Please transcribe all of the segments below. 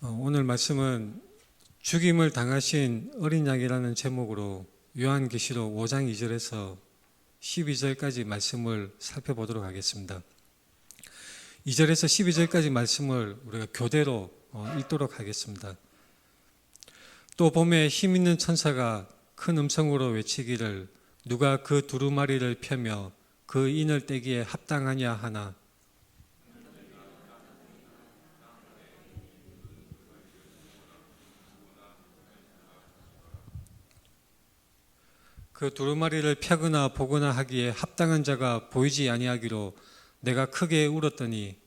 오늘 말씀은 죽임을 당하신 어린 양이라는 제목으로 요한계시록 5장 2절에서 12절까지 말씀을 살펴보도록 하겠습니다. 2절에서 12절까지 말씀을 우리가 교대로 읽도록 하겠습니다. 또 봄에 힘 있는 천사가 큰 음성으로 외치기를 누가 그 두루마리를 펴며 그 인을 떼기에 합당하냐 하나 그 두루마리를 펴거나 보거나 하기에 합당한 자가 보이지 아니하기로 내가 크게 울었더니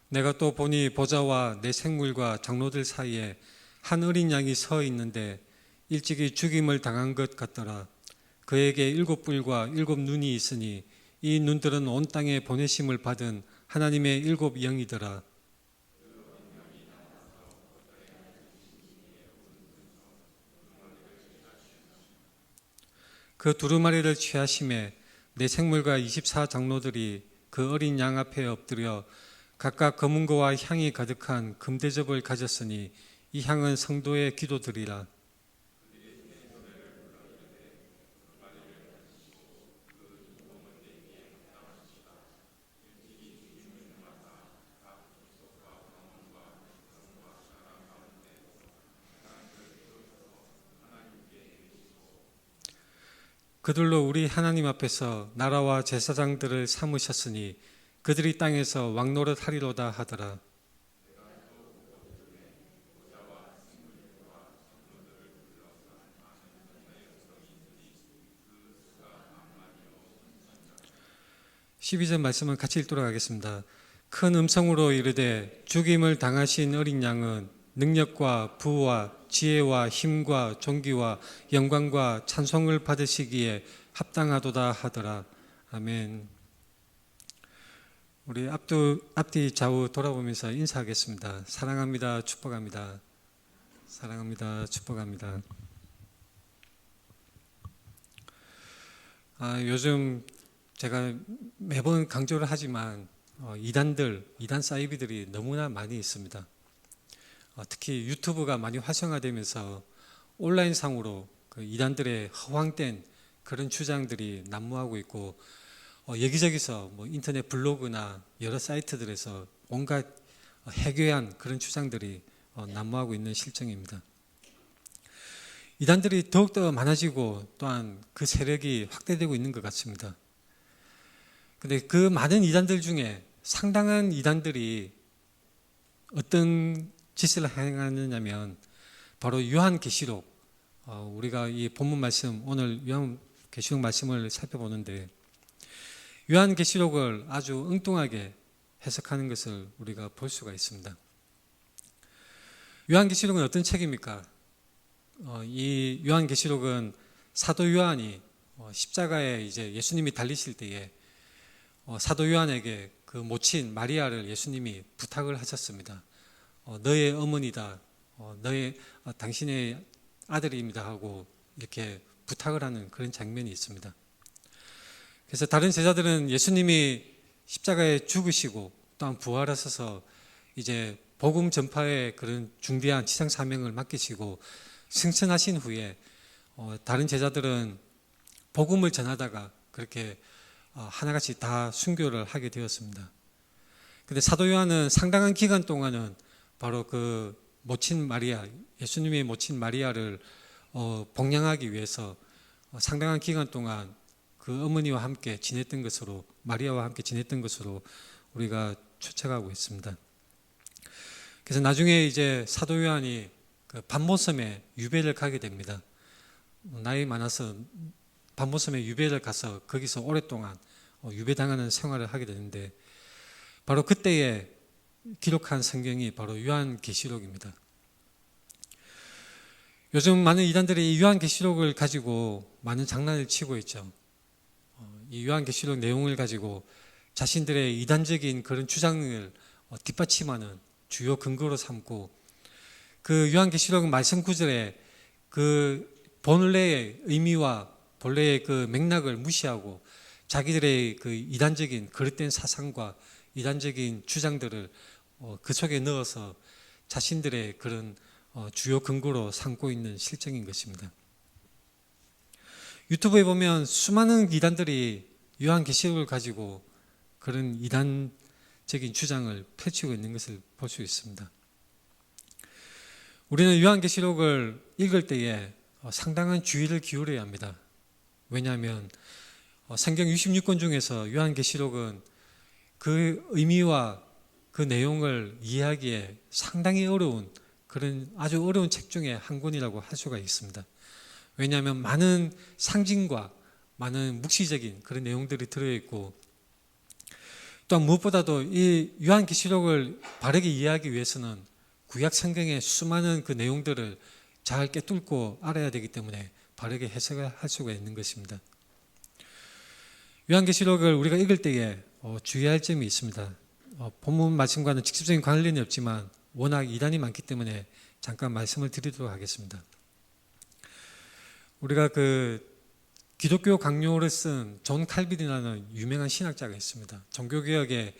내가 또 보니 보좌와 내 생물과 장로들 사이에 한 어린 양이 서 있는데 일찍이 죽임을 당한 것 같더라. 그에게 7뿔과 7눈이 있으니 이 눈들은 온 땅에 보내심을 받은 하나님의 7영이더라. 그 두루마리를 취하심에 내 생물과 24장로들이 그 어린 양 앞에 엎드려 각각 검은 거와 향이 가득한 금대접을 가졌으니 이 향은 성도의 기도들이라. 그들로 우리 하나님 앞에서 나라와 제사장들을 삼으셨으니 그들이 땅에서 왕노릇 하리로다 하더라. 십이 절 말씀은 같이 읽도록 하겠습니다. 큰 음성으로 이르되 죽임을 당하신 어린 양은 능력과 부와 지혜와 힘과 존귀와 영광과 찬송을 받으시기에 합당하도다 하더라. 아멘. 우리 앞뒤 좌우 돌아보면서 인사하겠습니다. 사랑합니다. 축복합니다. 사랑합니다. 축복합니다. 요즘 제가 매번 강조를 하지만 이단 사이비들이 너무나 많이 있습니다. 특히 유튜브가 많이 활성화되면서 온라인상으로 그 이단들의 허황된 그런 주장들이 난무하고 있고 여기저기서 인터넷 블로그나 여러 사이트들에서 온갖 해괴한 그런 주장들이 난무하고 있는 실정입니다. 이단들이 더욱더 많아지고 또한 그 세력이 확대되고 있는 것 같습니다. 그런데 그 많은 이단들 중에 상당한 이단들이 어떤 짓을 행하느냐면 바로 요한계시록, 우리가 이 본문 말씀 오늘 요한계시록 말씀을 살펴보는데 요한계시록을 아주 엉뚱하게 해석하는 것을 우리가 볼 수가 있습니다. 요한계시록은 어떤 책입니까? 이 요한계시록은 사도 요한이 십자가에 이제 예수님이 달리실 때에 사도 요한에게 그 모친 마리아를 예수님이 부탁을 하셨습니다. 너의 어머니다, 당신의 아들입니다 하고 이렇게 부탁을 하는 그런 장면이 있습니다. 그래서 다른 제자들은 예수님이 십자가에 죽으시고 또한 부활하셔서 이제 복음 전파의 그런 중대한 지상 사명을 맡기시고 승천하신 후에 다른 제자들은 복음을 전하다가 그렇게 하나같이 다 순교를 하게 되었습니다. 그런데 사도 요한은 상당한 기간 동안은 바로 그 모친 마리아, 예수님의 모친 마리아를 복양하기 위해서 상당한 기간 동안 그 어머니와 함께 지냈던 것으로, 마리아와 함께 지냈던 것으로 우리가 추측하고 있습니다. 그래서 나중에 이제 사도 요한이 그 반모섬에 유배를 가게 됩니다. 나이 많아서 반모섬에 유배를 가서 거기서 오랫동안 유배당하는 생활을 하게 되는데 바로 그때에 기록한 성경이 바로 요한계시록입니다. 요즘 많은 이단들이 이 요한계시록을 가지고 많은 장난을 치고 있죠. 이 요한계시록 내용을 가지고 자신들의 이단적인 그런 주장을 뒷받침하는 주요 근거로 삼고 그 요한계시록 말씀 구절에 그 본래의 의미와 본래의 그 맥락을 무시하고 자기들의 그 이단적인 그릇된 사상과 이단적인 주장들을 그 속에 넣어서 자신들의 그런 주요 근거로 삼고 있는 실정인 것입니다. 유튜브에 보면 수많은 이단들이 요한계시록을 가지고 그런 이단적인 주장을 펼치고 있는 것을 볼 수 있습니다. 우리는 요한계시록을 읽을 때에 상당한 주의를 기울여야 합니다. 왜냐하면 성경 66권 중에서 요한계시록은 그 의미와 그 내용을 이해하기에 상당히 어려운 그런 아주 어려운 책 중에 한 권이라고 할 수가 있습니다. 왜냐하면 많은 상징과 많은 묵시적인 그런 내용들이 들어있고, 또한 무엇보다도 이 요한계시록을 바르게 이해하기 위해서는 구약 성경의 수많은 그 내용들을 잘 꿰뚫고 알아야 되기 때문에 바르게 해석을 할 수가 있는 것입니다. 요한계시록을 우리가 읽을 때에 주의할 점이 있습니다. 본문 말씀과는 직접적인 관련이 없지만 워낙 이단이 많기 때문에 잠깐 말씀을 드리도록 하겠습니다. 우리가 그 기독교 강요를 쓴 존 칼빈이라는 유명한 신학자가 있습니다. 종교개혁의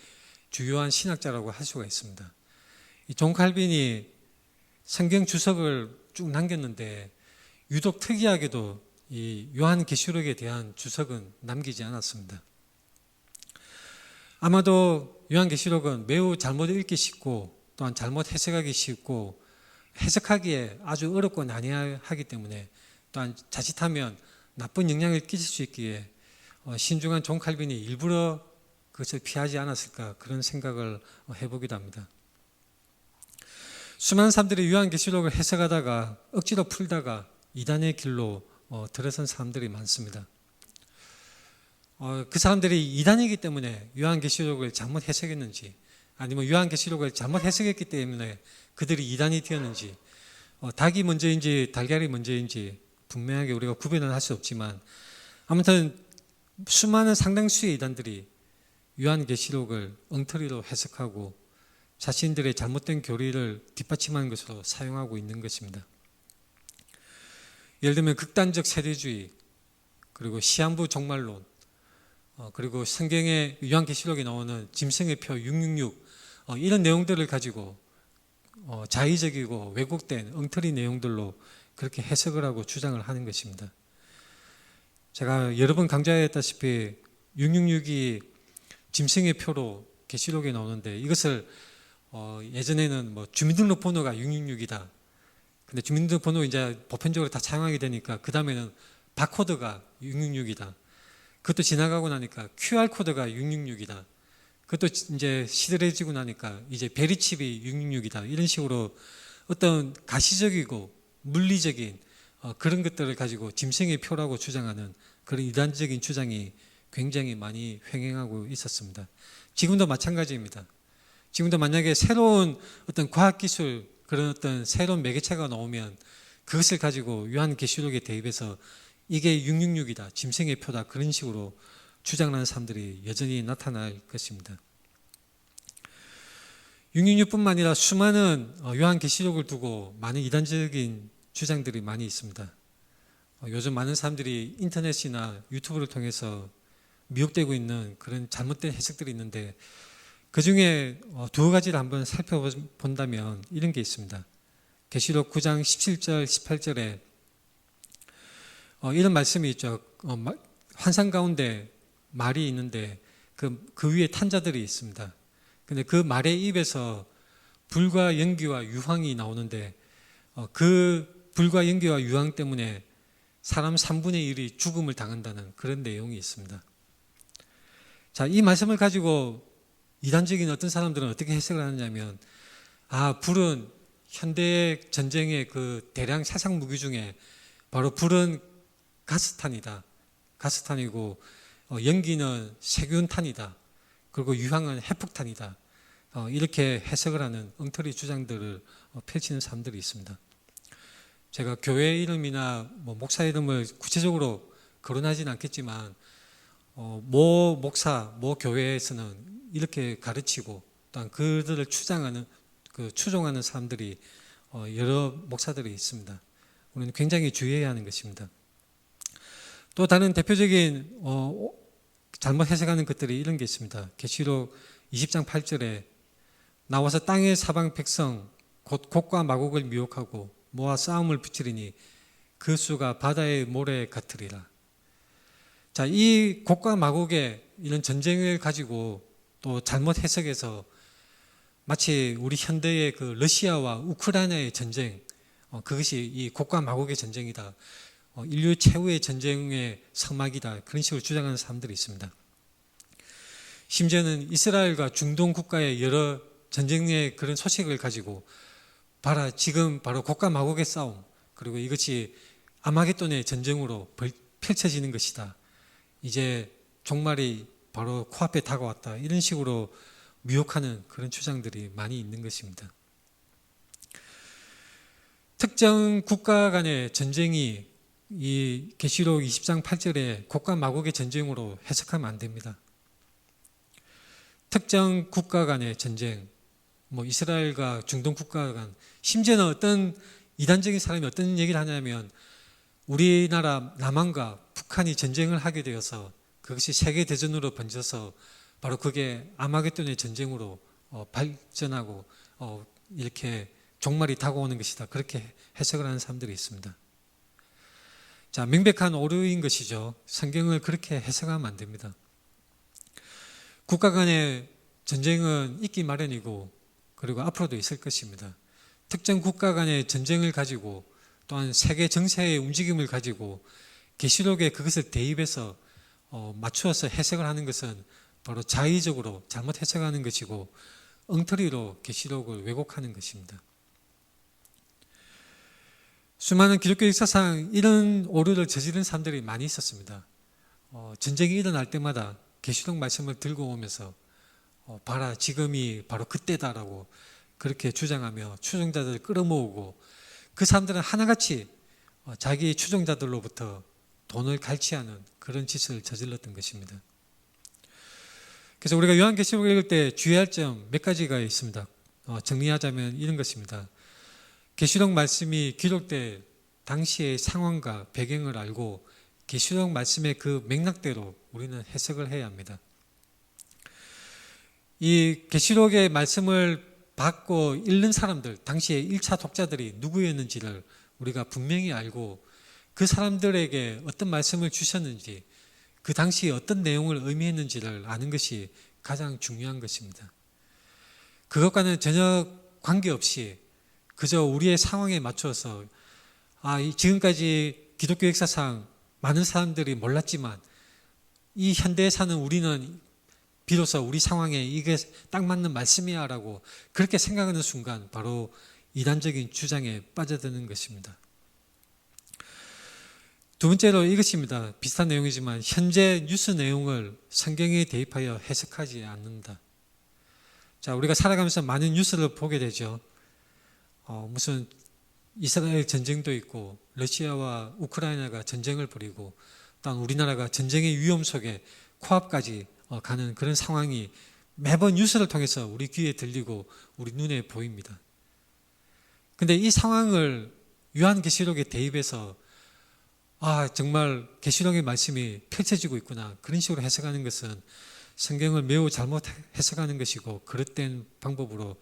주요한 신학자라고 할 수가 있습니다. 이 존 칼빈이 성경 주석을 쭉 남겼는데 유독 특이하게도 이 요한계시록에 대한 주석은 남기지 않았습니다. 아마도 요한계시록은 매우 잘못 읽기 쉽고 또한 잘못 해석하기 쉽고 해석하기에 아주 어렵고 난해하기 때문에 또한 자칫하면 나쁜 영향을 끼칠 수 있기에 신중한 존 칼빈이 일부러 그것을 피하지 않았을까 그런 생각을 해보기도 합니다. 수많은 사람들이 요한계시록을 해석하다가 억지로 풀다가 이단의 길로 들어선 사람들이 많습니다. 그 사람들이 이단이기 때문에 요한계시록을 잘못 해석했는지 아니면 요한계시록을 잘못 해석했기 때문에 그들이 이단이 되었는지 닭이 먼저인지 달걀이 먼저인지 분명하게 우리가 구별은 할 수 없지만 아무튼 수많은 상당수의 이단들이 요한계시록을 엉터리로 해석하고 자신들의 잘못된 교리를 뒷받침하는 것으로 사용하고 있는 것입니다. 예를 들면 극단적 세대주의, 그리고 시한부 종말론, 그리고 성경의 요한계시록에 나오는 짐승의 표 666 이런 내용들을 가지고 자의적이고 왜곡된 엉터리 내용들로 그렇게 해석을 하고 주장을 하는 것입니다. 제가 여러 번 강조했다시피 666이 짐승의 표로 계시록에 나오는데 이것을 예전에는 뭐 주민등록번호가 666이다. 근데 주민등록번호 이제 보편적으로 다 사용하게 되니까 그 다음에는 바코드가 666이다. 그것도 지나가고 나니까 QR코드가 666이다. 그것도 이제 시들해지고 나니까 이제 베리칩이 666이다. 이런 식으로 어떤 가시적이고 물리적인 그런 것들을 가지고 짐승의 표라고 주장하는 그런 이단적인 주장이 굉장히 많이 횡행하고 있었습니다. 지금도 마찬가지입니다. 지금도 만약에 새로운 어떤 과학기술 그런 어떤 새로운 매개체가 나오면 그것을 가지고 요한계시록에 대입해서 이게 666이다, 짐승의 표다 그런 식으로 주장하는 사람들이 여전히 나타날 것입니다. 666뿐만 아니라 수많은 요한계시록을 두고 많은 이단적인 주장들이 많이 있습니다. 요즘 많은 사람들이 인터넷이나 유튜브를 통해서 미혹되고 있는 그런 잘못된 해석들이 있는데 그 중에 두 가지를 한번 살펴본다면 이런 게 있습니다. 계시록 9장 17절, 18절에 이런 말씀이 있죠. 환상 가운데 말이 있는데 그 위에 탄자들이 있습니다. 근데 그 말의 입에서 불과 연기와 유황이 나오는데 그 불과 연기와 유황 때문에 사람 3분의 1이 죽음을 당한다는 그런 내용이 있습니다. 자, 이 말씀을 가지고 이단적인 어떤 사람들은 어떻게 해석을 하느냐면 불은 현대 전쟁의 그 대량杀伤 무기 중에 바로 불은 가스탄이다. 가스탄이고 연기는 세균탄이다. 그리고 유황은 해폭탄이다. 이렇게 해석을 하는 엉터리 주장들을 펼치는 사람들이 있습니다. 제가 교회 이름이나 목사 이름을 구체적으로 거론하지는 않겠지만 모 목사, 모 교회에서는 이렇게 가르치고 또한 그들을 추종하는 사람들이 여러 목사들이 있습니다. 우리는 굉장히 주의해야 하는 것입니다. 또 다른 대표적인 잘못 해석하는 것들이 이런 게 있습니다. 계시록 20장 8절에 나와서 땅의 사방 백성 곧 곡과 마곡을 미혹하고 모아 싸움을 붙이리니 그 수가 바다의 모래 같으리라. 자, 이 곡과 마곡의 이런 전쟁을 가지고 또 잘못 해석해서 마치 우리 현대의 그 러시아와 우크라이나의 전쟁, 그것이 이 곡과 마곡의 전쟁이다. 인류 최후의 전쟁의 서막이다. 그런 식으로 주장하는 사람들이 있습니다. 심지어는 이스라엘과 중동 국가의 여러 전쟁의 그런 소식을 가지고 봐라, 지금 바로 곡과 마곡의 싸움, 그리고 이것이 아마겟돈의 전쟁으로 펼쳐지는 것이다. 이제 종말이 바로 코앞에 다가왔다. 이런 식으로 미혹하는 그런 주장들이 많이 있는 것입니다. 특정 국가 간의 전쟁이 이 계시록 20장 8절에 곡과 마곡의 전쟁으로 해석하면 안 됩니다. 특정 국가 간의 전쟁, 이스라엘과 중동 국가 간, 심지어는 어떤 이단적인 사람이 어떤 얘기를 하냐면 우리나라 남한과 북한이 전쟁을 하게 되어서 그것이 세계대전으로 번져서 바로 그게 아마겟돈의 전쟁으로 발전하고 이렇게 종말이 다가오는 것이다. 그렇게 해석을 하는 사람들이 있습니다. 자, 명백한 오류인 것이죠. 성경을 그렇게 해석하면 안 됩니다. 국가 간의 전쟁은 있기 마련이고 그리고 앞으로도 있을 것입니다. 특정 국가 간의 전쟁을 가지고 또한 세계 정세의 움직임을 가지고 계시록에 그것을 대입해서 맞추어서 해석을 하는 것은 바로 자의적으로 잘못 해석하는 것이고 엉터리로 계시록을 왜곡하는 것입니다. 수많은 기독교 역사상 이런 오류를 저지른 사람들이 많이 있었습니다. 전쟁이 일어날 때마다 계시록 말씀을 들고 오면서 봐라, 지금이 바로 그때다라고 그렇게 주장하며 추종자들을 끌어모으고 그 사람들은 하나같이 자기 추종자들로부터 돈을 갈취하는 그런 짓을 저질렀던 것입니다. 그래서 우리가 요한계시록을 읽을 때 주의할 점 몇 가지가 있습니다. 정리하자면 이런 것입니다. 계시록 말씀이 기록될 당시의 상황과 배경을 알고 계시록 말씀의 그 맥락대로 우리는 해석을 해야 합니다. 이 계시록의 말씀을 받고 읽는 사람들, 당시의 1차 독자들이 누구였는지를 우리가 분명히 알고 그 사람들에게 어떤 말씀을 주셨는지 그 당시 어떤 내용을 의미했는지를 아는 것이 가장 중요한 것입니다. 그것과는 전혀 관계없이 그저 우리의 상황에 맞춰서 지금까지 기독교 역사상 많은 사람들이 몰랐지만 이 현대에 사는 우리는 비로소 우리 상황에 이게 딱 맞는 말씀이야 라고 그렇게 생각하는 순간 바로 이단적인 주장에 빠져드는 것입니다. 두 번째로 이것입니다. 비슷한 내용이지만 현재 뉴스 내용을 성경에 대입하여 해석하지 않는다. 자, 우리가 살아가면서 많은 뉴스를 보게 되죠. 무슨 이스라엘 전쟁도 있고 러시아와 우크라이나가 전쟁을 벌이고 또한 우리나라가 전쟁의 위험 속에 코앞까지 가는 그런 상황이 매번 뉴스를 통해서 우리 귀에 들리고 우리 눈에 보입니다. 그런데 이 상황을 요한계시록에 대입해서 정말 계시록의 말씀이 펼쳐지고 있구나 그런 식으로 해석하는 것은 성경을 매우 잘못 해석하는 것이고 그릇된 방법으로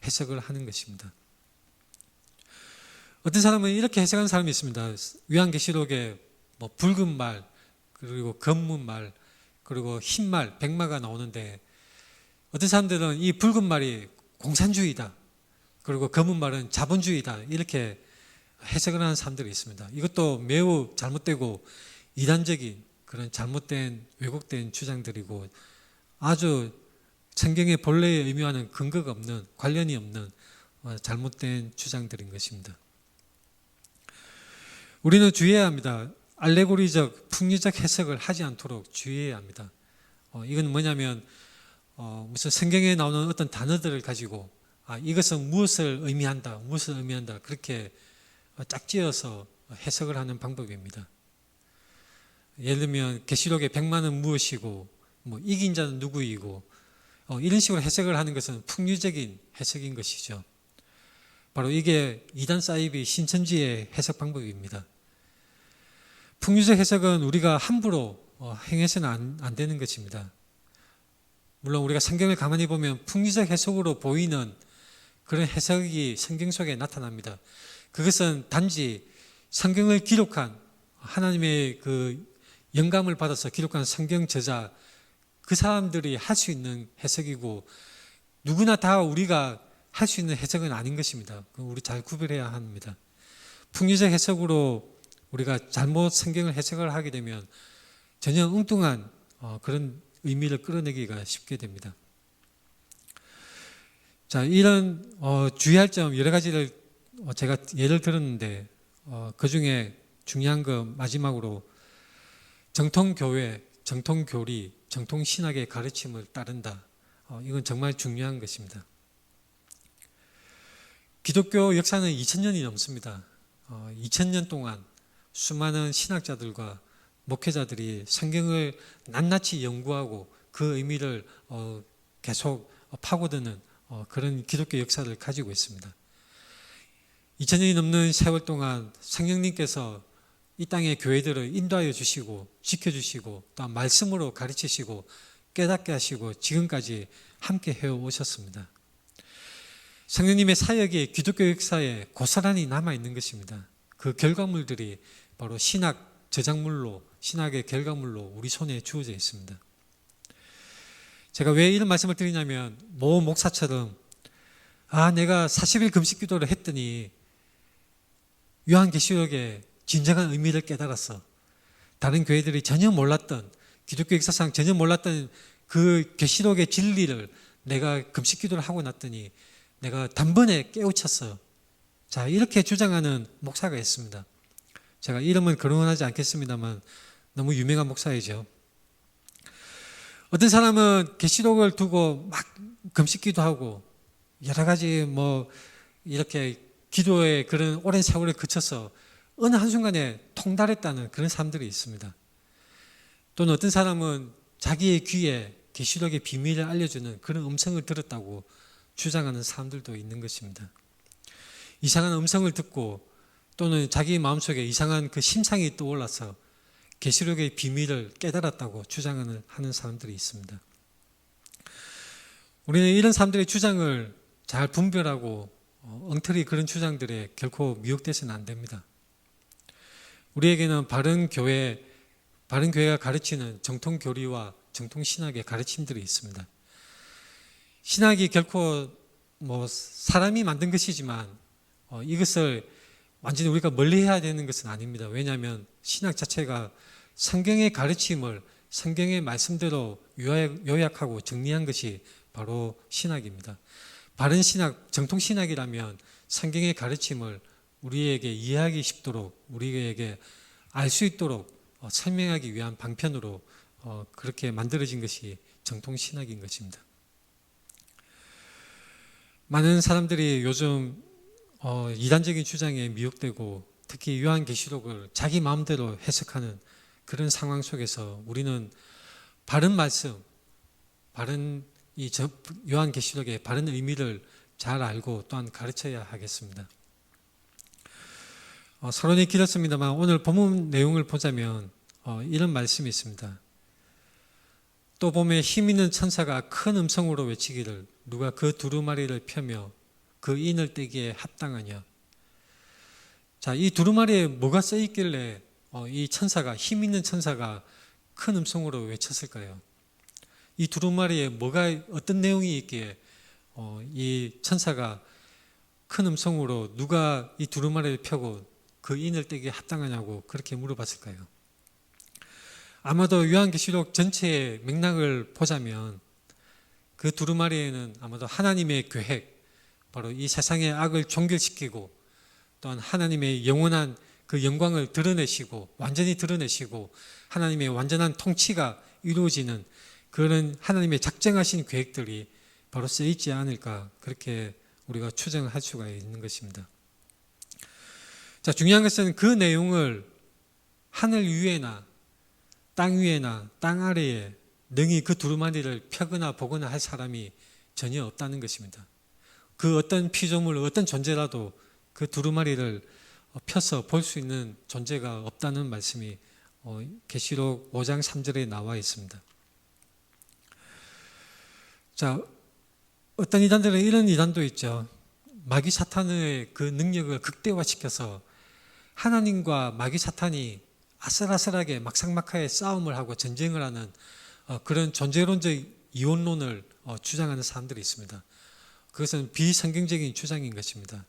해석을 하는 것입니다. 어떤 사람은 이렇게 해석하는 사람이 있습니다. 요한계시록에 붉은 말 그리고 검은 말 그리고 흰 말, 백마가 나오는데 어떤 사람들은 이 붉은 말이 공산주의다. 그리고 검은 말은 자본주의다. 이렇게 해석을 하는 사람들이 있습니다. 이것도 매우 잘못되고 이단적인 그런 잘못된 왜곡된 주장들이고 아주 성경의 본래의 의미와는 근거가 없는 관련이 없는 잘못된 주장들인 것입니다. 우리는 주의해야 합니다. 알레고리적, 풍리적 해석을 하지 않도록 주의해야 합니다. 이건 뭐냐면 무슨 성경에 나오는 어떤 단어들을 가지고 이것은 무엇을 의미한다 그렇게 짝지어서 해석을 하는 방법입니다. 예를 들면 계시록의 백마는 무엇이고 이긴 자는 누구이고 이런 식으로 해석을 하는 것은 풍류적인 해석인 것이죠. 바로 이게 이단 사이비 신천지의 해석 방법입니다. 풍류적 해석은 우리가 함부로 행해서는 안 되는 것입니다. 물론 우리가 성경을 가만히 보면 풍류적 해석으로 보이는 그런 해석이 성경 속에 나타납니다. 그것은 단지 성경을 기록한 하나님의 그 영감을 받아서 기록한 성경 저자 그 사람들이 할 수 있는 해석이고 누구나 다 우리가 할 수 있는 해석은 아닌 것입니다. 우리 잘 구별해야 합니다. 풍류적 해석으로 우리가 잘못 성경을 해석을 하게 되면 전혀 엉뚱한 그런 의미를 끌어내기가 쉽게 됩니다. 자, 이런 주의할 점 여러 가지를 제가 예를 들었는데 그 중에 중요한 거 마지막으로 정통교회, 정통교리, 정통신학의 가르침을 따른다. 이건 정말 중요한 것입니다. 기독교 역사는 2000년이 넘습니다. 2000년 동안 수많은 신학자들과 목회자들이 성경을 낱낱이 연구하고 그 의미를 계속 파고드는 그런 기독교 역사를 가지고 있습니다. 2000년이 넘는 세월 동안 성령님께서 이 땅의 교회들을 인도하여 주시고 지켜주시고 또 말씀으로 가르치시고 깨닫게 하시고 지금까지 함께 해오셨습니다. 성령님의 사역이 기독교 역사에 고스란히 남아있는 것입니다. 그 결과물들이 바로 신학 저작물로 신학의 결과물로 우리 손에 주어져 있습니다. 제가 왜 이런 말씀을 드리냐면 모 목사처럼 내가 40일 금식 기도를 했더니 요한계시록의 진정한 의미를 깨달았어. 다른 교회들이 전혀 몰랐던 기독교 역사상 전혀 몰랐던 그 계시록의 진리를 내가 금식 기도를 하고 났더니 내가 단번에 깨우쳤어요. 자, 이렇게 주장하는 목사가 있습니다. 제가 이름은 거론하지 않겠습니다만 너무 유명한 목사이죠. 어떤 사람은 계시록을 두고 막 금식 기도하고 여러 가지 이렇게 기도의 그런 오랜 세월을 거쳐서 어느 한순간에 통달했다는 그런 사람들이 있습니다. 또는 어떤 사람은 자기의 귀에 계시록의 비밀을 알려주는 그런 음성을 들었다고 주장하는 사람들도 있는 것입니다. 이상한 음성을 듣고 또는 자기 마음속에 이상한 그 심상이 떠올라서 계시록의 비밀을 깨달았다고 하는 사람들이 있습니다. 우리는 이런 사람들의 주장을 잘 분별하고 엉터리 그런 주장들에 결코 미혹돼서는 안 됩니다. 우리에게는 바른 교회가 가르치는 정통교리와 정통신학의 가르침들이 있습니다. 신학이 결코 사람이 만든 것이지만 이것을 완전히 우리가 멀리해야 되는 것은 아닙니다. 왜냐하면 신학 자체가 성경의 가르침을 성경의 말씀대로 요약하고 정리한 것이 바로 신학입니다. 바른 신학, 정통신학이라면 성경의 가르침을 우리에게 이해하기 쉽도록 우리에게 알 수 있도록 설명하기 위한 방편으로 그렇게 만들어진 것이 정통신학인 것입니다. 많은 사람들이 요즘 이단적인 주장에 미혹되고 특히 요한계시록을 자기 마음대로 해석하는 그런 상황 속에서 우리는 바른 말씀, 바른 이 요한계시록의 바른 의미를 잘 알고 또한 가르쳐야 하겠습니다. 서론이 길었습니다만 오늘 본문 내용을 보자면 이런 말씀이 있습니다. 또 봄에 힘 있는 천사가 큰 음성으로 외치기를 누가 그 두루마리를 펴며 그 인을 떼기에 합당하냐. 자, 이 두루마리에 뭐가 써 있길래 이 천사가 힘 있는 천사가 큰 음성으로 외쳤을까요? 이 두루마리에 어떤 내용이 있기에 이 천사가 큰 음성으로 누가 이 두루마리를 펴고 그 인을 떼기에 합당하냐고 그렇게 물어봤을까요? 아마도 요한계시록 전체의 맥락을 보자면 그 두루마리에는 아마도 하나님의 계획, 바로 이 세상의 악을 종결시키고 또한 하나님의 영원한 그 영광을 완전히 드러내시고 하나님의 완전한 통치가 이루어지는 그런 하나님의 작정하신 계획들이 바로 쓰여있지 않을까 그렇게 우리가 추정할 수가 있는 것입니다. 자, 중요한 것은 그 내용을 하늘 위에나 땅 위에나 땅 아래에 능히 그 두루마리를 펴거나 보거나 할 사람이 전혀 없다는 것입니다. 그 어떤 피조물, 어떤 존재라도 그 두루마리를 펴서 볼 수 있는 존재가 없다는 말씀이 계시록 5장 3절에 나와 있습니다. 자, 어떤 이단들은 이런 이단도 있죠. 마귀 사탄의 그 능력을 극대화시켜서 하나님과 마귀 사탄이 아슬아슬하게 막상막하에 싸움을 하고 전쟁을 하는 그런 존재론적 이원론을 주장하는 사람들이 있습니다. 그것은 비성경적인 주장인 것입니다.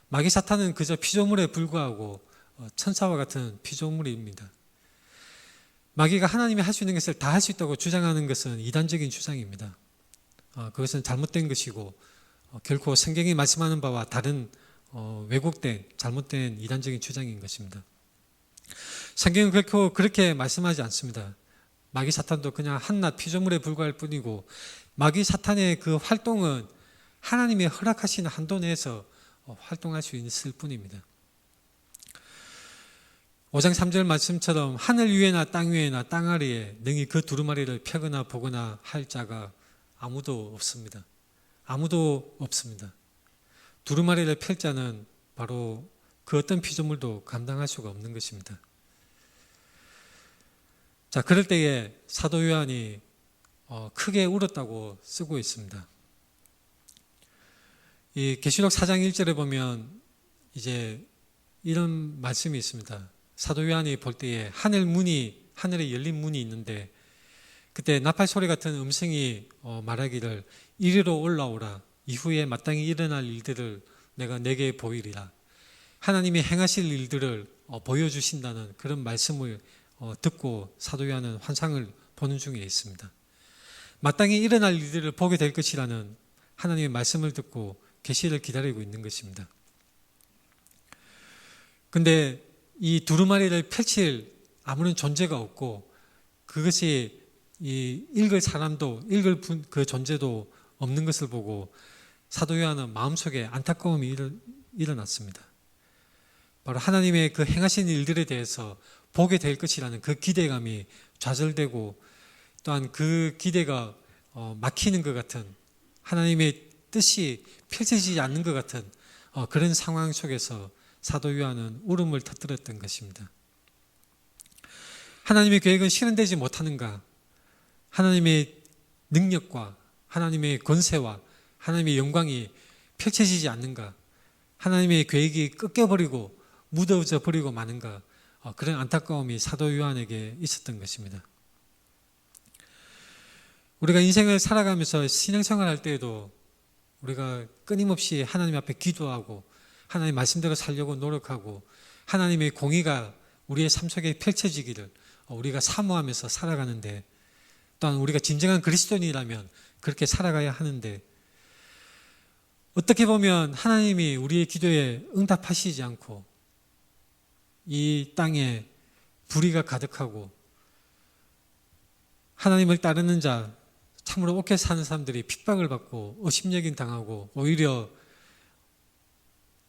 마귀 사탄은 그저 피조물에 불과하고 천사와 같은 피조물입니다. 마귀가 하나님이 할 수 있는 것을 다 할 수 있다고 주장하는 것은 이단적인 주장입니다. 그것은 잘못된 것이고 결코 성경이 말씀하는 바와 다른 왜곡된 잘못된 이단적인 주장인 것입니다. 성경은 결코 그렇게 말씀하지 않습니다. 마귀 사탄도 그냥 한낱 피조물에 불과할 뿐이고 마귀 사탄의 그 활동은 하나님이 허락하시는 한도 내에서 활동할 수 있을 뿐입니다. 5장 3절 말씀처럼 하늘 위에나 땅 위에나 땅 아래에 능히 그 두루마리를 펴거나 보거나 할 자가 아무도 없습니다. 아무도 없습니다. 두루마리를 펼 자는 바로 그 어떤 피조물도 감당할 수가 없는 것입니다. 자, 그럴 때에 사도 요한이 크게 울었다고 쓰고 있습니다. 이 계시록 4장 1절에 보면 이제 이런 말씀이 있습니다. 사도 요한이 볼 때에 하늘에 열린 문이 있는데 그때 나팔 소리 같은 음성이 말하기를 이리로 올라오라. 이후에 마땅히 일어날 일들을 내가 내게 보이리라. 하나님이 행하실 일들을 보여주신다는 그런 말씀을 듣고 사도 요한은 환상을 보는 중에 있습니다. 마땅히 일어날 일들을 보게 될 것이라는 하나님의 말씀을 듣고 계시를 기다리고 있는 것입니다. 근데 이 두루마리를 펼칠 아무런 존재가 없고 그것이 읽을 사람도 읽을 그 존재도 없는 것을 보고 사도 요한은 마음속에 안타까움이 일어났습니다. 바로 하나님의 그 행하신 일들에 대해서 보게 될 것이라는 그 기대감이 좌절되고 또한 그 기대가 막히는 것 같은 하나님의 뜻이 펼쳐지지 않는 것 같은 그런 상황 속에서 사도 요한은 울음을 터뜨렸던 것입니다. 하나님의 계획은 실현되지 못하는가? 하나님의 능력과 하나님의 권세와 하나님의 영광이 펼쳐지지 않는가? 하나님의 계획이 꺾여버리고 무뎌져 버리고 마는가? 그런 안타까움이 사도 요한에게 있었던 것입니다. 우리가 인생을 살아가면서 신앙생활 할 때에도 우리가 끊임없이 하나님 앞에 기도하고 하나님 말씀대로 살려고 노력하고 하나님의 공의가 우리의 삶 속에 펼쳐지기를 우리가 사모하면서 살아가는데 또한 우리가 진정한 그리스도인이라면 그렇게 살아가야 하는데 어떻게 보면 하나님이 우리의 기도에 응답하시지 않고 이 땅에 불의가 가득하고 하나님을 따르는 자 참으로 옳게 사는 사람들이 핍박을 받고 업신여김 당하고 오히려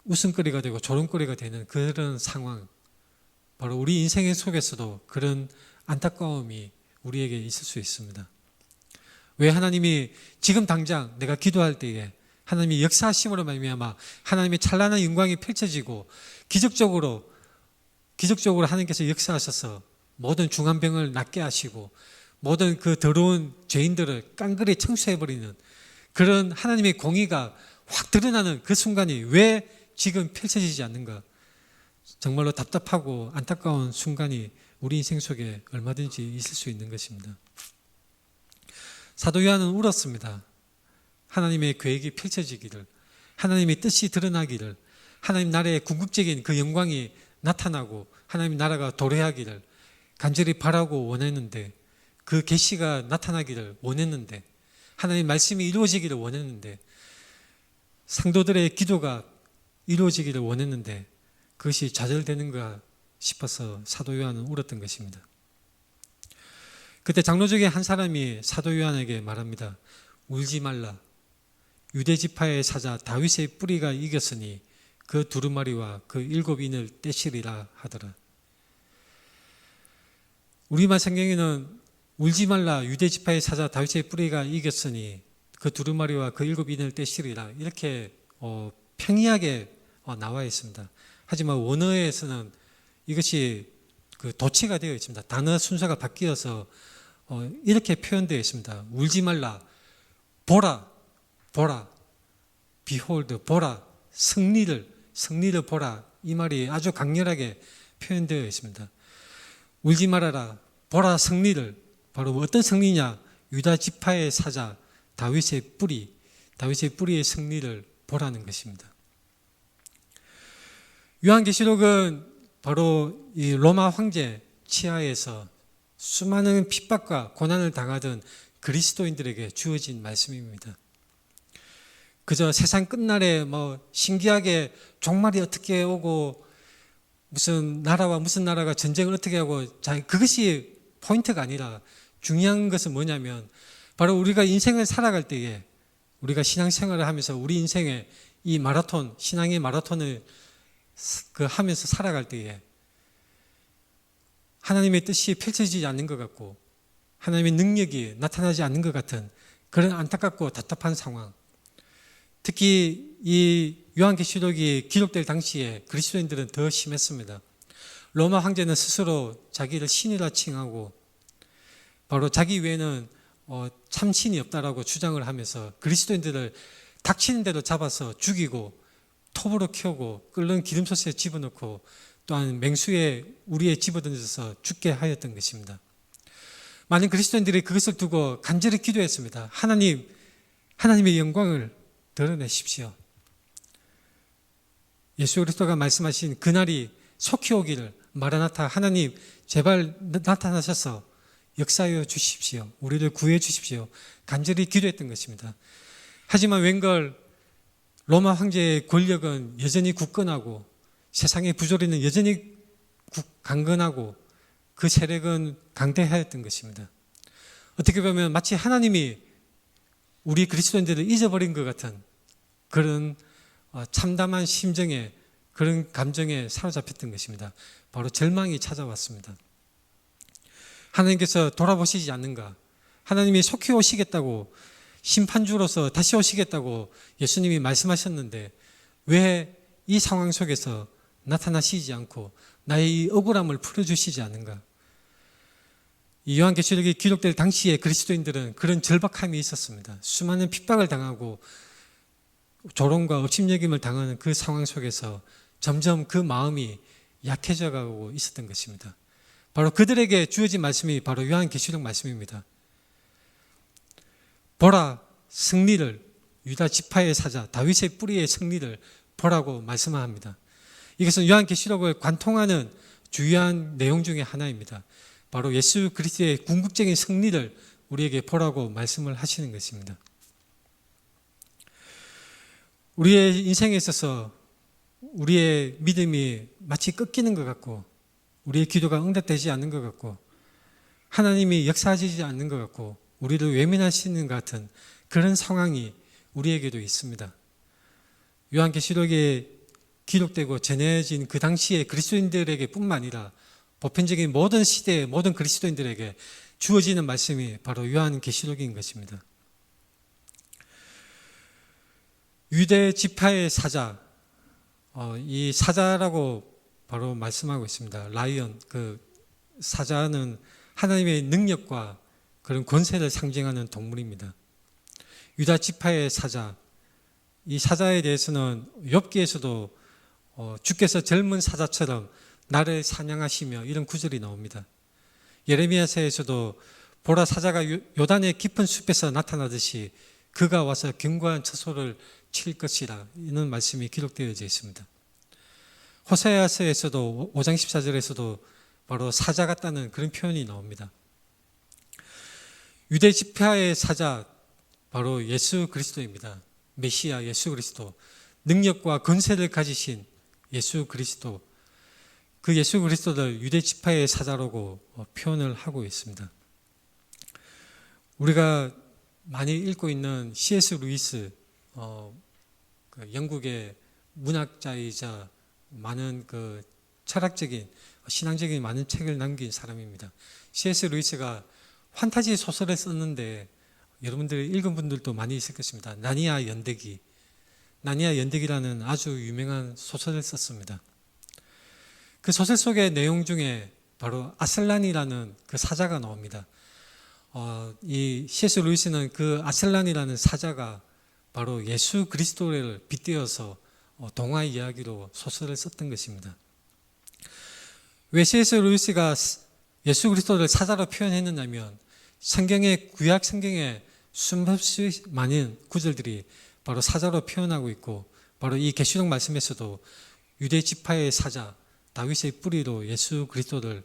웃음거리가 되고 조롱거리가 되는 그런 상황, 바로 우리 인생의 속에서도 그런 안타까움이 우리에게 있을 수 있습니다. 왜 하나님이 지금 당장 내가 기도할 때에 하나님이 역사하심으로 말미암아 하나님의 찬란한 영광이 펼쳐지고 기적적으로 하나님께서 역사하셔서 모든 중한병을 낫게 하시고 모든 그 더러운 죄인들을 깡그리 청소해버리는 그런 하나님의 공의가 확 드러나는 그 순간이 왜 지금 펼쳐지지 않는가? 정말로 답답하고 안타까운 순간이 우리 인생 속에 얼마든지 있을 수 있는 것입니다. 사도 요한은 울었습니다. 하나님의 계획이 펼쳐지기를, 하나님의 뜻이 드러나기를, 하나님 나라의 궁극적인 그 영광이 나타나고 하나님 나라가 도래하기를 간절히 바라고 원했는데 그 계시가 나타나기를 원했는데 하나님 말씀이 이루어지기를 원했는데 상도들의 기도가 이루어지기를 원했는데 그것이 좌절되는가 싶어서 사도 요한은 울었던 것입니다. 그때 장로 중에 한 사람이 사도 요한에게 말합니다. 울지 말라. 유대 지파의 사자 다윗의 뿌리가 이겼으니 그 두루마리와 그 7인을 떼시리라 하더라. 우리말 성경에는 울지 말라. 유대 지파의 사자 다윗의 뿌리가 이겼으니 그 두루마리와 그 7인을 떼시리라 이렇게 평이하게 나와 있습니다. 하지만 원어에서는 이것이 그 도치가 되어 있습니다. 단어 순서가 바뀌어서 이렇게 표현되어 있습니다. 울지 말라, 보라, 보라, behold, 보라, 승리를 보라. 이 말이 아주 강렬하게 표현되어 있습니다. 울지 말아라, 보라 승리를. 바로 어떤 승리냐? 유다 지파의 사자, 다윗의 뿌리의 승리를 보라는 것입니다. 요한계시록은 바로 이 로마 황제 치하에서 수많은 핍박과 고난을 당하던 그리스도인들에게 주어진 말씀입니다. 그저 세상 끝날에 신기하게 종말이 어떻게 오고 무슨 나라가 전쟁을 어떻게 하고 그것이 포인트가 아니라 중요한 것은 뭐냐면 바로 우리가 인생을 살아갈 때에 우리가 신앙생활을 하면서 우리 인생의 이 마라톤, 신앙의 마라톤을 하면서 살아갈 때에 하나님의 뜻이 펼쳐지지 않는 것 같고 하나님의 능력이 나타나지 않는 것 같은 그런 안타깝고 답답한 상황. 특히 이 요한계시록이 기록될 당시에 그리스도인들은 더 심했습니다. 로마 황제는 스스로 자기를 신이라 칭하고 바로 자기 외에는 참 신이 없다라고 주장을 하면서 그리스도인들을 닥치는 대로 잡아서 죽이고 톱으로 키우고 끓는 기름솥에 집어넣고 또한 맹수에 우리에 집어던져서 죽게 하였던 것입니다. 많은 그리스도인들이 그것을 두고 간절히 기도했습니다. 하나님의 영광을 드러내십시오. 예수 그리스도가 말씀하신 그날이 속히 오기를 마라나타 하나님 제발 나타나셔서 역사하여 주십시오. 우리를 구해 주십시오. 간절히 기도했던 것입니다. 하지만 웬걸 로마 황제의 권력은 여전히 굳건하고 세상의 부조리는 여전히 강건하고 그 세력은 강대하였던 것입니다. 어떻게 보면 마치 하나님이 우리 그리스도인들을 잊어버린 것 같은 그런 참담한 심정에 그런 감정에 사로잡혔던 것입니다. 바로 절망이 찾아왔습니다. 하나님께서 돌아보시지 않는가? 하나님이 속히 오시겠다고 심판주로서 다시 오시겠다고 예수님이 말씀하셨는데 왜 이 상황 속에서 나타나시지 않고 나의 이 억울함을 풀어주시지 않는가? 이 요한계시록이 기록될 당시에 그리스도인들은 그런 절박함이 있었습니다. 수많은 핍박을 당하고 조롱과 업신여김을 당하는 그 상황 속에서 점점 그 마음이 약해져 가고 있었던 것입니다. 바로 그들에게 주어진 말씀이 바로 요한계시록 말씀입니다. 보라 승리를, 유다 지파의 사자 다윗의 뿌리의 승리를 보라고 말씀합니다. 이것은 요한계시록을 관통하는 주요한 내용 중에 하나입니다. 바로 예수 그리스도의 궁극적인 승리를 우리에게 보라고 말씀을 하시는 것입니다. 우리의 인생에 있어서 우리의 믿음이 마치 꺾이는 것 같고 우리의 기도가 응답되지 않는 것 같고 하나님이 역사하지 않는 것 같고 우리를 외면하시는 것 같은 그런 상황이 우리에게도 있습니다. 요한계시록에 기록되고 전해진 그 당시의 그리스도인들에게 뿐만 아니라 보편적인 모든 시대의 모든 그리스도인들에게 주어지는 말씀이 바로 요한계시록인 것입니다. 유대 지파의 사자, 이 사자라고 바로 말씀하고 있습니다. 라이언, 그 사자는 하나님의 능력과 그런 권세를 상징하는 동물입니다. 유다 지파의 사자, 이 사자에 대해서는 욥기에서도 주께서 젊은 사자처럼 나를 사냥하시며 이런 구절이 나옵니다. 예레미야서에서도 보라 사자가 요단의 깊은 숲에서 나타나듯이 그가 와서 견고한 처소를 칠 것이라 이런 말씀이 기록되어져 있습니다. 호세아서에서도 5장 14절에서도 바로 사자 같다는 그런 표현이 나옵니다. 유대 지파의 사자 바로 예수 그리스도입니다. 메시아 예수 그리스도, 능력과 권세를 가지신 예수 그리스도, 그 예수 그리스도를 유대 지파의 사자라고 표현을 하고 있습니다. 우리가 많이 읽고 있는 C.S. 루이스, 영국의 문학자이자 많은 그 철학적인 신앙적인 많은 책을 남긴 사람입니다. C.S. 루이스가 판타지 소설을 썼는데 여러분들이 읽은 분들도 많이 있을 것입니다. 나니아 연대기. 나니아 연대기라는 아주 유명한 소설을 썼습니다. 그 소설 속의 내용 중에 바로 아슬란이라는 그 사자가 나옵니다. 이 C.S. 루이스는 그 아슬란이라는 사자가 바로 예수 그리스도를 빗대어서 동화 이야기로 소설을 썼던 것입니다. 왜 C.S. 루이스가 예수 그리스도를 사자로 표현했느냐면 구약 성경에 수없이 많은 구절들이 바로 사자로 표현하고 있고 바로 이 계시록 말씀에서도 유대 지파의 사자 다윗의 뿌리로 예수 그리스도를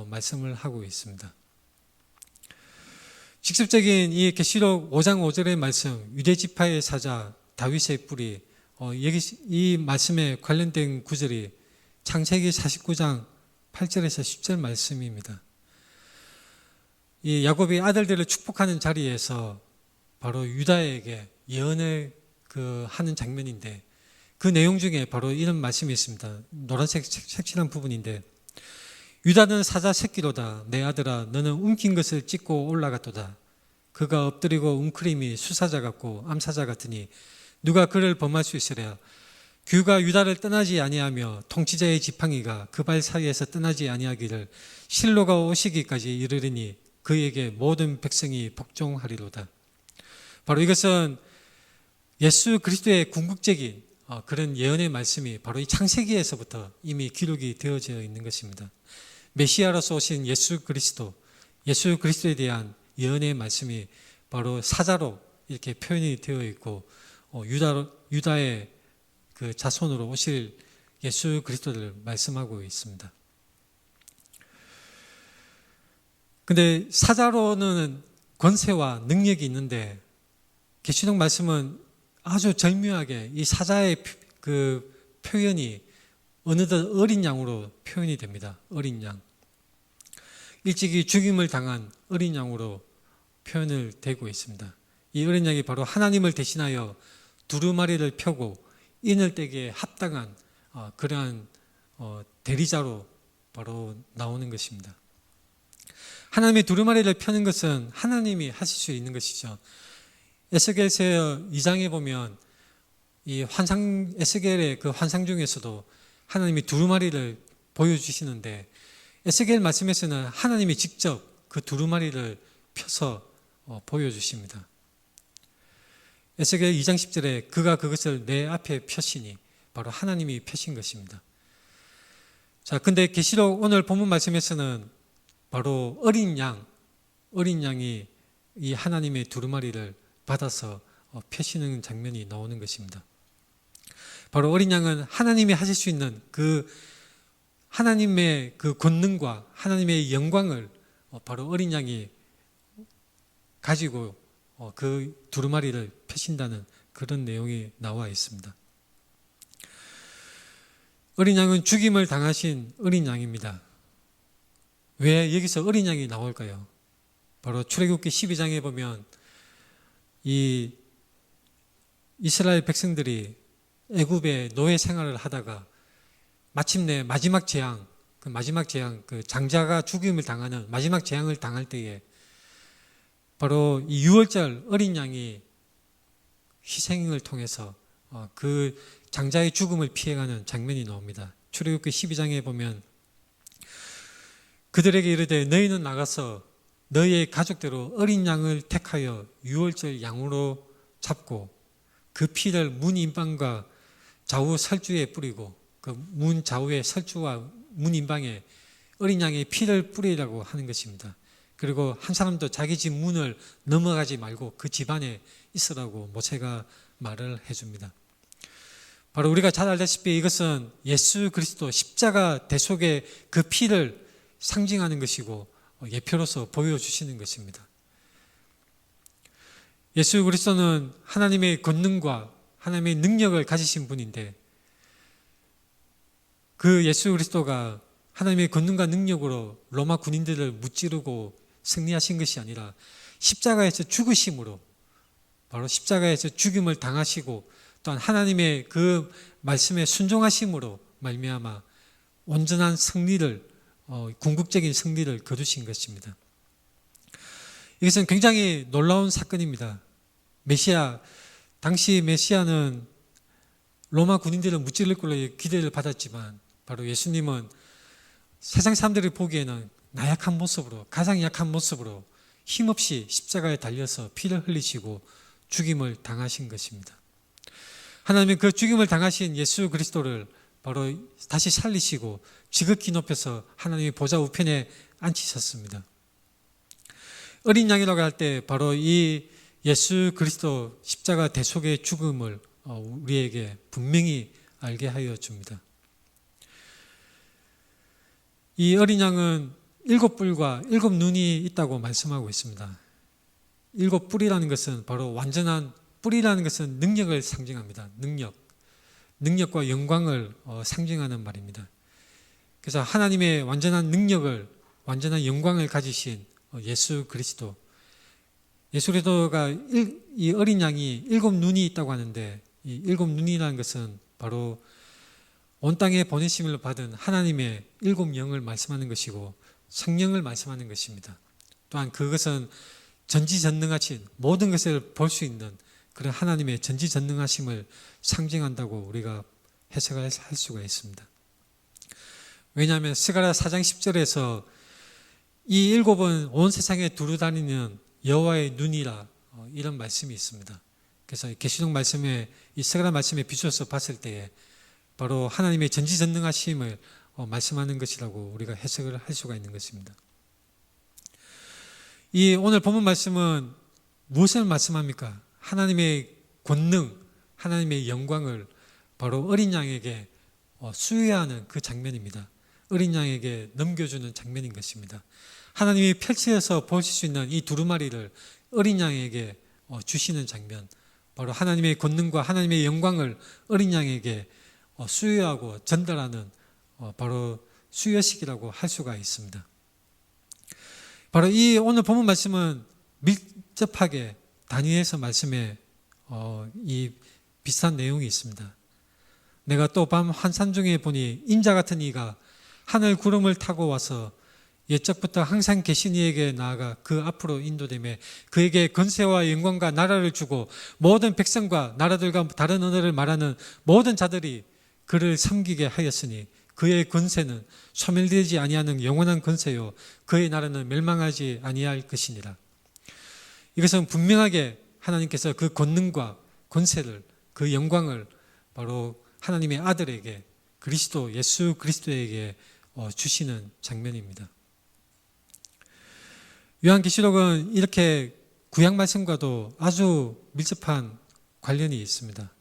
말씀을 하고 있습니다. 직접적인 이 계시록 5장 5절의 말씀 유대 지파의 사자 다윗의 뿌리 이 말씀에 관련된 구절이 창세기 49장 8절에서 10절 말씀입니다. 이 야곱이 아들들을 축복하는 자리에서 바로 유다에게 예언을 하는 장면인데 그 내용 중에 바로 이런 말씀이 있습니다. 노란색 색칠한 부분인데 유다는 사자 새끼로다. 내 아들아 너는 움킨 것을 찢고 올라갔도다. 그가 엎드리고 웅크림이 수사자 같고 암사자 같으니 누가 그를 범할 수 있으랴. 규가 유다를 떠나지 아니하며 통치자의 지팡이가 그 발 사이에서 떠나지 아니하기를 실로가 오시기까지 이르리니 그에게 모든 백성이 복종하리로다. 바로 이것은 예수 그리스도의 궁극적인 그런 예언의 말씀이 바로 이 창세기에서부터 이미 기록이 되어져 있는 것입니다. 메시아로서 오신 예수 그리스도에 대한 예언의 말씀이 바로 사자로 이렇게 표현이 되어 있고 유다의 그 자손으로 오실 예수 그리스도를 말씀하고 있습니다. 근데 사자로는 권세와 능력이 있는데 계시록 말씀은 아주 절묘하게 이 사자의 그 표현이 어느덧 어린 양으로 표현이 됩니다. 어린 양. 일찍이 죽임을 당한 어린 양으로 표현을 되고 있습니다. 이 어린 양이 바로 하나님을 대신하여 두루마리를 펴고 인을 떼기에 합당한 그러한 대리자로 바로 나오는 것입니다. 하나님의 두루마리를 펴는 것은 하나님이 하실 수 있는 것이죠. 에스겔서 2장에 보면 이 에스겔의 그 환상 중에서도 하나님이 두루마리를 보여주시는데 에스겔 말씀에서는 하나님이 직접 그 두루마리를 펴서 보여주십니다. 에스겔 2장 10절에 그가 그것을 내 앞에 펴시니 바로 하나님이 펴신 것입니다. 자, 근데 계시록 오늘 본문 말씀에서는 바로 어린 양이 이 하나님의 두루마리를 받아서 펴시는 장면이 나오는 것입니다. 바로 어린 양은 하나님이 하실 수 있는 그 하나님의 그 권능과 하나님의 영광을 바로 어린 양이 가지고 그 두루마리를 펴신다는 그런 내용이 나와 있습니다. 어린 양은 죽임을 당하신 어린 양입니다. 왜 여기서 어린 양이 나올까요? 바로 출애굽기 12장에 보면 이 이스라엘 백성들이 애굽의 노예 생활을 하다가 마침내 마지막 재앙, 그 장자가 죽임을 당하는 마지막 재앙을 당할 때에 바로 이 유월절 어린 양이 희생을 통해서 그 장자의 죽음을 피해가는 장면이 나옵니다. 출애굽기 12장에 보면 그들에게 이르되 너희는 나가서 너희의 가족대로 어린 양을 택하여 유월절 양으로 잡고 그 피를 문 인방과 좌우 설주에 뿌리고 그 문 좌우의 설주와 문 인방에 어린 양의 피를 뿌리라고 하는 것입니다. 그리고 한 사람도 자기 집 문을 넘어가지 말고 그 집 안에 있으라고 모세가 말을 해줍니다. 바로 우리가 잘 알다시피 이것은 예수 그리스도 십자가 대속의 그 피를 상징하는 것이고 예표로서 보여주시는 것입니다. 예수 그리스도는 하나님의 권능과 하나님의 능력을 가지신 분인데 그 예수 그리스도가 하나님의 권능과 능력으로 로마 군인들을 무찌르고 승리하신 것이 아니라 십자가에서 죽으심으로 바로 십자가에서 죽임을 당하시고 또한 하나님의 그 말씀에 순종하심으로 말미암아 온전한 승리를 궁극적인 승리를 거두신 것입니다. 이것은 굉장히 놀라운 사건입니다. 당시 메시아는 로마 군인들은 무찌를 걸로 기대를 받았지만 바로 예수님은 세상 사람들이 보기에는 나약한 모습으로, 가장 약한 모습으로 힘없이 십자가에 달려서 피를 흘리시고 죽임을 당하신 것입니다. 하나님은 그 죽임을 당하신 예수 그리스도를 바로 다시 살리시고 지극히 높여서 하나님의 보좌 우편에 앉히셨습니다. 어린 양이라고 할 때 바로 이 예수 그리스도 십자가 대속의 죽음을 우리에게 분명히 알게 하여 줍니다. 이 어린 양은 7뿔과 7눈이 있다고 말씀하고 있습니다. 7뿔이라는 것은 바로 완전한, 뿔이라는 것은 능력을 상징합니다. 능력과 영광을 상징하는 말입니다. 그래서 하나님의 완전한 능력을, 완전한 영광을 가지신 예수 그리스도, 예수 그리스도가 이 어린 양이 7눈이 있다고 하는데, 이 7눈이라는 것은 바로 온 땅에 보내심을 받은 하나님의 7영을 말씀하는 것이고 성령을 말씀하는 것입니다. 또한 그것은 전지전능하신, 모든 것을 볼 수 있는 그런 하나님의 전지전능하심을 상징한다고 우리가 해석할 수가 있습니다. 왜냐하면 스가랴 4장 10절에서 이 7은 온 세상에 두루다니는 여호와의 눈이라, 이런 말씀이 있습니다. 그래서 계시록 말씀에, 이 스가랴 말씀에 비추어서 봤을 때에 바로 하나님의 전지전능하심을 말씀하는 것이라고 우리가 해석을 할 수가 있는 것입니다. 이 오늘 본문 말씀은 무엇을 말씀합니까? 하나님의 권능, 하나님의 영광을 바로 어린 양에게 수여하는 그 장면입니다. 어린 양에게 넘겨주는 장면인 것입니다. 하나님이 펼쳐서 보실 수 있는 이 두루마리를 어린 양에게 주시는 장면, 바로 하나님의 권능과 하나님의 영광을 어린 양에게 수여하고 전달하는 바로 수여식이라고 할 수가 있습니다. 바로 이 오늘 본문 말씀은 밀접하게 다니엘서 말씀에 이 비슷한 내용이 있습니다. 내가 또 밤 환상 중에 보니 인자 같은 이가 하늘 구름을 타고 와서 옛적부터 항상 계신 이에게 나아가 그 앞으로 인도되며 그에게 권세와 영광과 나라를 주고 모든 백성과 나라들과 다른 언어를 말하는 모든 자들이 그를 섬기게 하였으니 그의 권세는 소멸되지 아니하는 영원한 권세요 그의 나라는 멸망하지 아니할 것이니라. 이것은 분명하게 하나님께서 그 권능과 권세를, 그 영광을 바로 하나님의 아들에게, 그리스도, 예수 그리스도에게 주시는 장면입니다. 요한계시록은 이렇게 구약 말씀과도 아주 밀접한 관련이 있습니다.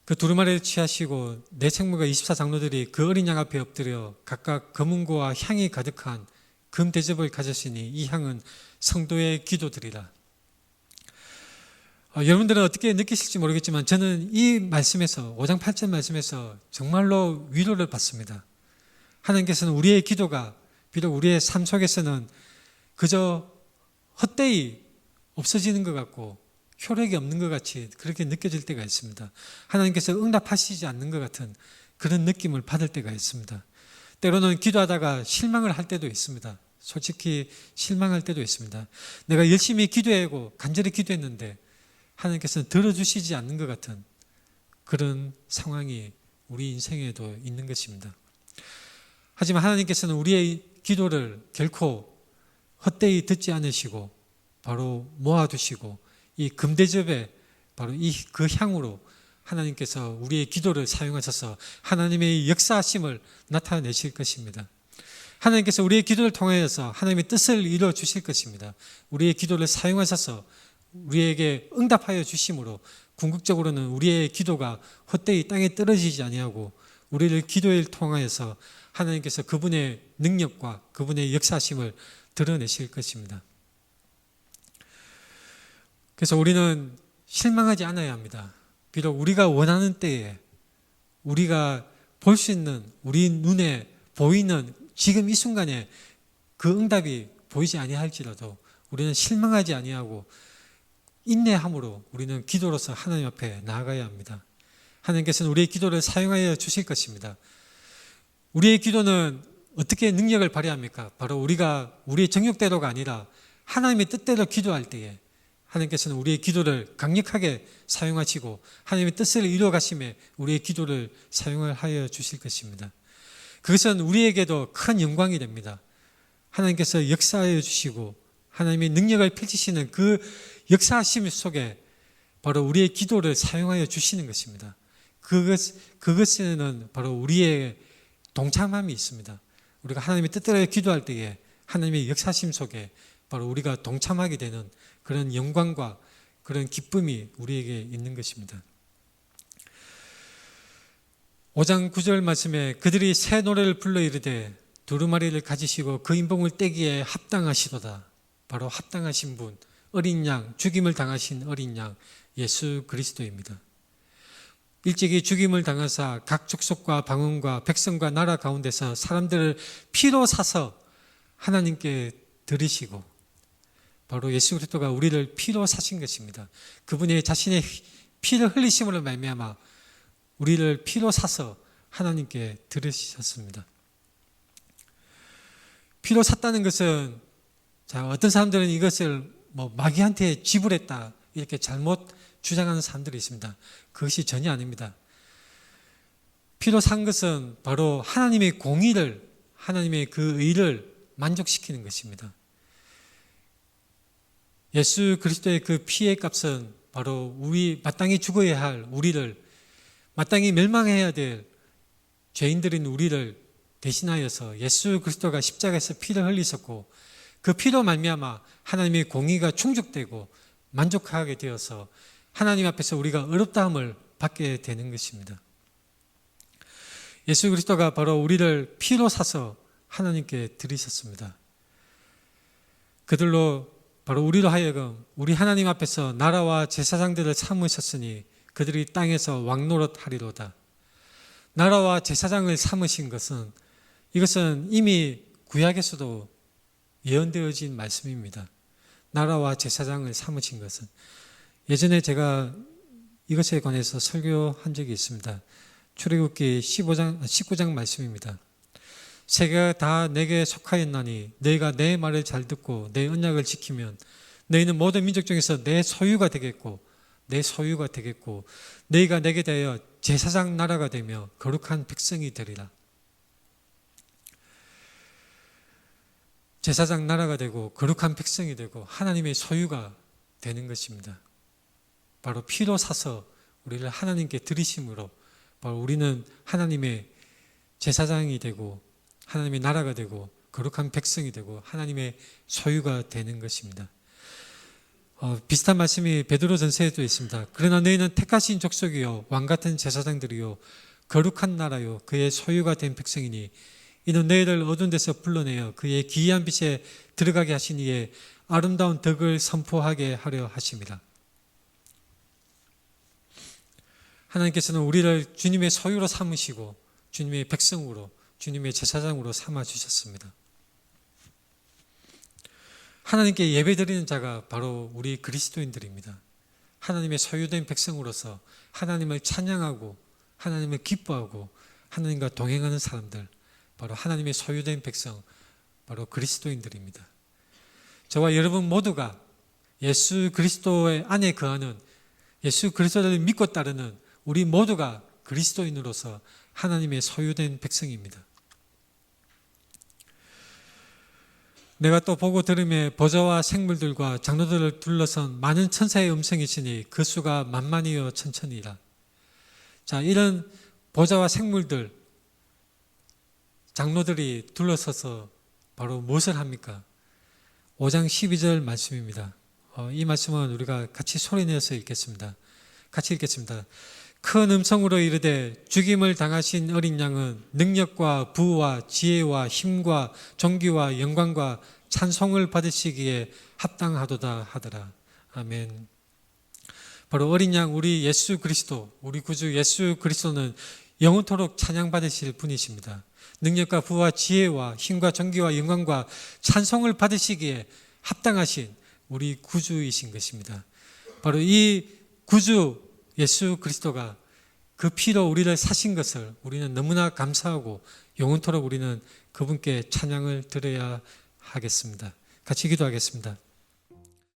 그 두루마리를 취하시고 네 생물과 24장로들이 그 어린 양 앞에 엎드려 각각 검은고와 향이 가득한 금 대접을 가졌으니 이 향은 성도의 기도들이라. 여러분들은 어떻게 느끼실지 모르겠지만 저는 이 말씀에서, 5장 8절 말씀에서 정말로 위로를 받습니다. 하나님께서는 우리의 기도가 비록 우리의 삶 속에서는 그저 헛되이 없어지는 것 같고 효력이 없는 것 같이 그렇게 느껴질 때가 있습니다. 하나님께서 응답하시지 않는 것 같은 그런 느낌을 받을 때가 있습니다. 때로는 기도하다가 실망을 할 때도 있습니다. 솔직히 실망할 때도 있습니다. 내가 열심히 기도하고 간절히 기도했는데 하나님께서는 들어주시지 않는 것 같은 그런 상황이 우리 인생에도 있는 것입니다. 하지만 하나님께서는 우리의 기도를 결코 헛되이 듣지 않으시고 바로 모아두시고 이 금대접에 바로 그 향으로 하나님께서 우리의 기도를 사용하셔서 하나님의 역사하심을 나타내실 것입니다. 하나님께서 우리의 기도를 통하여서 하나님의 뜻을 이루어 주실 것입니다. 우리의 기도를 사용하셔서 우리에게 응답하여 주심으로 궁극적으로는 우리의 기도가 헛되이 땅에 떨어지지 아니하고 우리를 기도를 통하여서 하나님께서 그분의 능력과 그분의 역사심을 드러내실 것입니다. 그래서 우리는 실망하지 않아야 합니다. 비록 우리가 원하는 때에 우리가 볼 수 있는, 우리 눈에 보이는 지금 이 순간에 그 응답이 보이지 아니할지라도 우리는 실망하지 아니하고 인내함으로 우리는 기도로서 하나님 앞에 나아가야 합니다. 하나님께서는 우리의 기도를 사용하여 주실 것입니다. 우리의 기도는 어떻게 능력을 발휘합니까? 바로 우리가 우리의 정욕대로가 아니라 하나님의 뜻대로 기도할 때에 하나님께서는 우리의 기도를 강력하게 사용하시고 하나님의 뜻을 이루어 가심에 우리의 기도를 사용하여 주실 것입니다. 그것은 우리에게도 큰 영광이 됩니다. 하나님께서 역사하여 주시고 하나님의 능력을 펼치시는 그 역사하심 속에 바로 우리의 기도를 사용하여 주시는 것입니다. 그것에는 바로 우리의 동참함이 있습니다. 우리가 하나님의 뜻대로 기도할 때에 하나님의 역사심 속에 바로 우리가 동참하게 되는 그런 영광과 그런 기쁨이 우리에게 있는 것입니다. 5장 9절 말씀에 그들이 새 노래를 불러 이르되 두루마리를 가지시고 그 인봉을 떼기에 합당하시도다. 바로 합당하신 분, 어린 양, 죽임을 당하신 어린 양 예수 그리스도입니다. 일찍이 죽임을 당하사 각 족속과 방언과 백성과 나라 가운데서 사람들을 피로 사서 하나님께 드리시고 바로 예수 그리스도가 우리를 피로 사신 것입니다. 그분이 자신의 피를 흘리심으로 말미암아 우리를 피로 사서 하나님께 드리셨습니다. 피로 샀다는 것은 어떤 사람들은 이것을 마귀한테 지불했다 이렇게 잘못 주장하는 사람들이 있습니다. 그것이 전혀 아닙니다. 피로 산 것은 바로 하나님의 공의를, 하나님의 그 의를 만족시키는 것입니다. 예수 그리스도의 그 피의 값은 바로 마땅히 죽어야 할 우리를, 마땅히 멸망해야 될 죄인들인 우리를 대신하여서 예수 그리스도가 십자가에서 피를 흘리셨고 그 피로 말미암아 하나님의 공의가 충족되고 만족하게 되어서 하나님 앞에서 우리가 의롭다함을 받게 되는 것입니다. 예수 그리스도가 바로 우리를 피로 사서 하나님께 드리셨습니다. 그들로 바로 우리로 하여금 우리 하나님 앞에서 나라와 제사장들을 삼으셨으니 그들이 땅에서 왕노릇하리로다. 나라와 제사장을 삼으신 것은 이것은 이미 구약에서도 예언되어진 말씀입니다. 나라와 제사장을 삼으신 것은 예전에 제가 이것에 관해서 설교한 적이 있습니다. 출애굽기 19장 말씀입니다. 세계가 다 내게 속하였나니 너희가 내 말을 잘 듣고 내 언약을 지키면 너희는 모든 민족 중에서 내 소유가 되겠고 너희가 내게 대하여 제사장 나라가 되며 거룩한 백성이 되리라. 제사장 나라가 되고 거룩한 백성이 되고 하나님의 소유가 되는 것입니다. 바로 피로 사서 우리를 하나님께 드리심으로 바로 우리는 하나님의 제사장이 되고 하나님의 나라가 되고 거룩한 백성이 되고 하나님의 소유가 되는 것입니다. 비슷한 말씀이 베드로전서에도 있습니다. 그러나 너희는 택하신 족속이요 왕같은 제사장들이요 거룩한 나라요 그의 소유가 된 백성이니 이는 너희를 어두운 데서 불러내어 그의 기이한 빛에 들어가게 하신 이의 아름다운 덕을 선포하게 하려 하심이라. 하나님께서는 우리를 주님의 소유로 삼으시고 주님의 백성으로 주님의 제사장으로 삼아주셨습니다. 하나님께 예배드리는 자가 바로 우리 그리스도인들입니다. 하나님의 소유된 백성으로서 하나님을 찬양하고 하나님을 기뻐하고 하나님과 동행하는 사람들, 바로 하나님의 소유된 백성, 바로 그리스도인들입니다. 저와 여러분 모두가 예수 그리스도의 안에 거하는, 예수 그리스도를 믿고 따르는 우리 모두가 그리스도인으로서 하나님의 소유된 백성입니다. 내가 또 보고 들음에 보좌와 생물들과 장로들을 둘러선 많은 천사의 음성이 있으니 그 수가 만만이요 천천이라. 자, 이런 보좌와 생물들, 장로들이 둘러서서 바로 무엇을 합니까? 5장 12절 말씀입니다. 이 말씀은 우리가 같이 소리내어서 읽겠습니다. 같이 읽겠습니다. 큰 음성으로 이르되 죽임을 당하신 어린 양은 능력과 부와 지혜와 힘과 존귀와 영광과 찬송을 받으시기에 합당하도다 하더라. 아멘. 바로 어린 양 우리 예수 그리스도, 우리 구주 예수 그리스도는 영원토록 찬양받으실 분이십니다. 능력과 부와 지혜와 힘과 존귀와 영광과 찬송을 받으시기에 합당하신 우리 구주이신 것입니다. 바로 이 구주 예수 그리스도가 그 피로 우리를 사신 것을 우리는 너무나 감사하고 영원토록 우리는 그분께 찬양을 드려야 하겠습니다. 같이 기도하겠습니다.